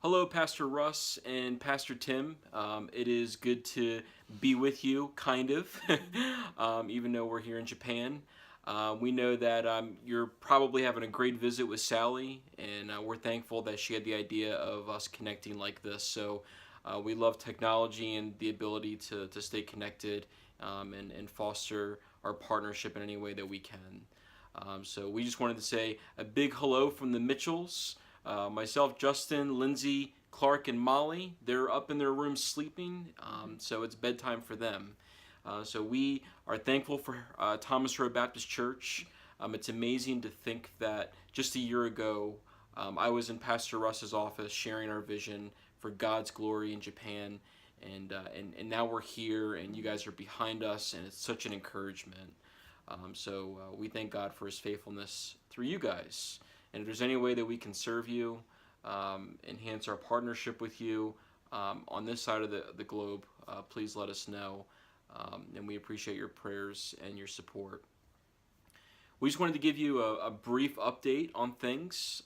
Hello, Pastor Russ and Pastor Tim. It is good to be with you, kind of, even though we're here in Japan. We know that you're probably having a great visit with Sally, and we're thankful that she had the idea of us connecting like this. So we love technology and the ability to stay connected and foster our partnership in any way that we can. So we just wanted to say a big hello from the Mitchells. Myself, Justin, Lindsay, Clark, and Molly, they're up in their room sleeping, so it's bedtime for them. So we are thankful for Thomas Road Baptist Church. It's amazing to think that just a year ago, I was in Pastor Russ's office sharing our vision for God's glory in Japan, and now we're here, and you guys are behind us, and it's such an encouragement. So we thank God for His faithfulness through you guys. And if there's any way that we can serve you, enhance our partnership with you on this side of the globe, please let us know. And we appreciate your prayers and your support. We just wanted to give you a brief update on things.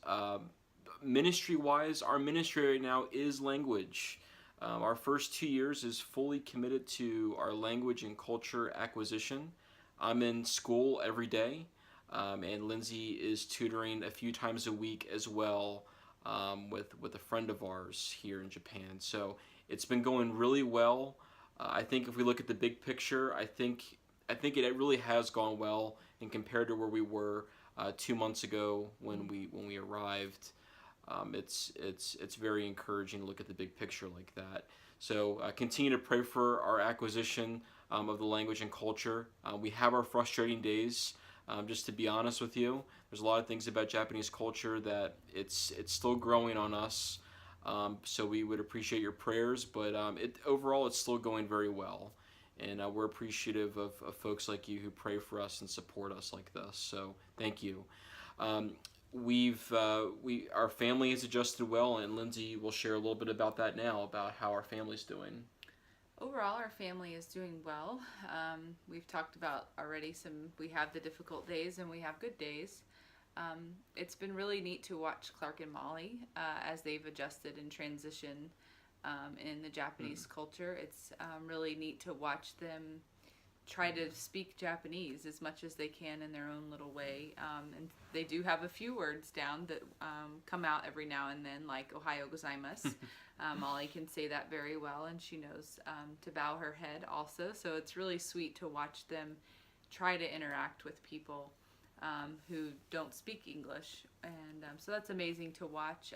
Ministry-wise, our ministry right now is language. Our first 2 years is fully committed to our language and culture acquisition. I'm in school every day. And Lindsay is tutoring a few times a week as well with a friend of ours here in Japan. So it's been going really well. I think if we look at the big picture, I think it really has gone well, and compared to where we were 2 months ago when we arrived. It's very encouraging to look at the big picture like that. So continue to pray for our acquisition of the language and culture. We have our frustrating days. Just to be honest with you, there's a lot of things about Japanese culture that it's still growing on us. So we would appreciate your prayers, but overall it's still going very well. And we're appreciative of folks like you who pray for us and support us like this. So thank you. Our family has adjusted well, and Lindsay will share a little bit about that now, about how our family's doing. Overall, our family is doing well. We've talked about already we have the difficult days and we have good days. It's been really neat to watch Clark and Molly as they've adjusted and transitioned in the Japanese culture. It's really neat to watch them try to speak Japanese as much as they can in their own little way. And they do have a few words down that come out every now and then, like Ohayo gozaimasu. Molly can say that very well, and she knows to bow her head also. So it's really sweet to watch them try to interact with people who don't speak English. And so that's amazing to watch.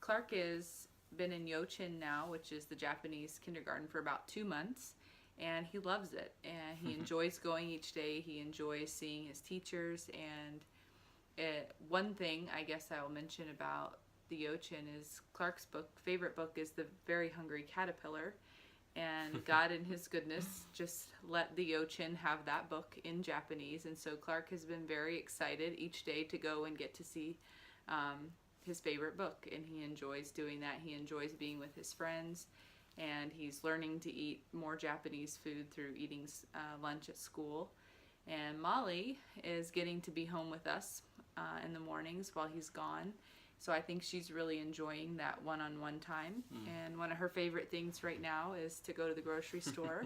Clark has been in Yochin now, which is the Japanese kindergarten, for about 2 months. And he loves it, and he enjoys going each day. He enjoys seeing his teachers. And one thing I guess I will mention about the Yochin is Clark's favorite book is The Very Hungry Caterpillar. And God in His goodness just let the Yochin have that book in Japanese. And so Clark has been very excited each day to go and get to see his favorite book. And he enjoys doing that. He enjoys being with his friends. And he's learning to eat more Japanese food through eating lunch at school. And Molly is getting to be home with us in the mornings while he's gone. So I think she's really enjoying that one-on-one time. And one of her favorite things right now is to go to the grocery store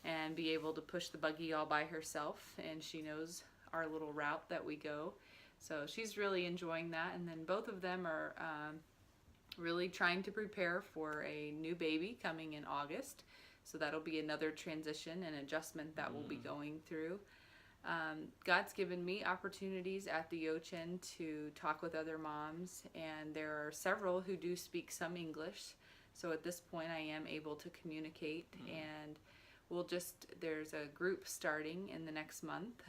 and be able to push the buggy all by herself. And she knows our little route that we go. So she's really enjoying that. And then both of them are really trying to prepare for a new baby coming in August. So that'll be another transition and adjustment that we'll be going through. God's given me opportunities at the Yochin to talk with other moms, and there are several who do speak some English. So at this point I am able to communicate, and there's a group starting in the next month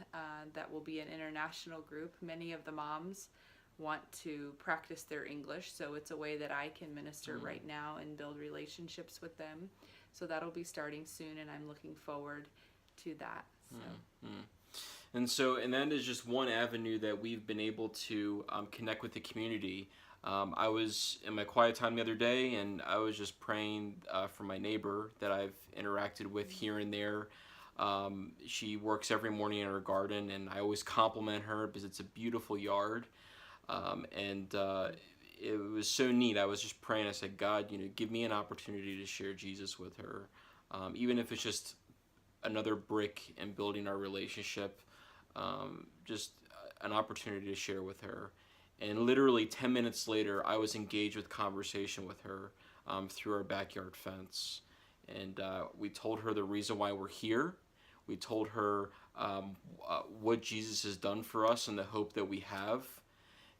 that will be an international group. Many of the moms want to practice their English, so it's a way that I can minister right now and build relationships with them. So that'll be starting soon, and I'm looking forward to that. So. And that is just one avenue that we've been able to connect with the community. I was in my quiet time the other day, and I was just praying for my neighbor that I've interacted with here and there. She works every morning in her garden, and I always compliment her because it's a beautiful yard. And it was so neat. I was just praying. I said, God, give me an opportunity to share Jesus with her, even if it's just another brick in building our relationship, just an opportunity to share with her. And literally 10 minutes later, I was engaged with conversation with her through our backyard fence. And we told her the reason why we're here. We told her what Jesus has done for us and the hope that we have.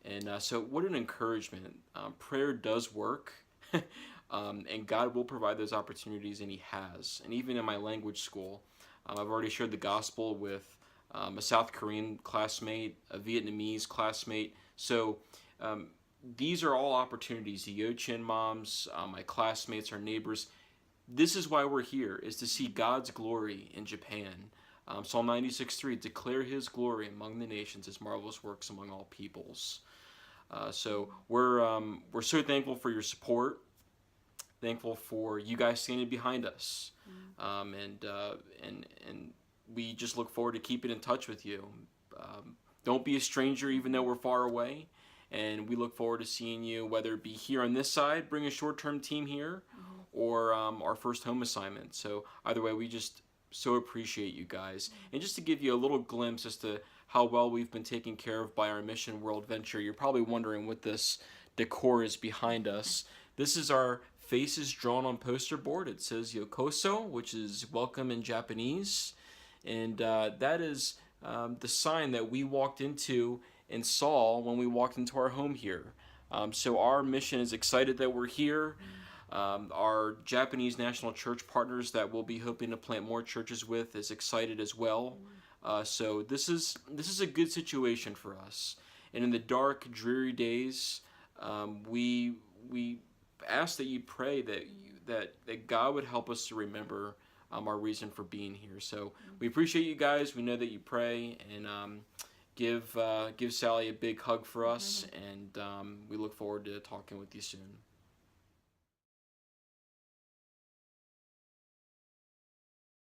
And so, what an encouragement. Prayer does work, and God will provide those opportunities, and He has. And even in my language school, I've already shared the gospel with a South Korean classmate, a Vietnamese classmate. So, these are all opportunities. The Yo-Chin moms, my classmates, our neighbors. This is why we're here, is to see God's glory in Japan. Psalm 96:3, declare His glory among the nations, His marvelous works among all peoples. So we're so thankful for your support, thankful for you guys standing behind us, and we just look forward to keeping in touch with you. Don't be a stranger, even though we're far away, and we look forward to seeing you, whether it be here on this side, bring a short-term team here, or our first home assignment. So either way, we just so appreciate you guys. And just to give you a little glimpse as to how well we've been taken care of by our mission, WorldVenture, you're probably wondering what this decor is behind us. This is our faces drawn on poster board. It says Yokoso, which is welcome in Japanese. And that is the sign that we walked into and saw when we walked into our home here. So our mission is excited that we're here. Our Japanese National Church partners that we'll be hoping to plant more churches with is excited as well. So this is a good situation for us. And in the dark, dreary days, we ask that you pray that God would help us to remember our reason for being here. So we appreciate you guys. We know that you pray, and give Sally a big hug for us. And we look forward to talking with you soon.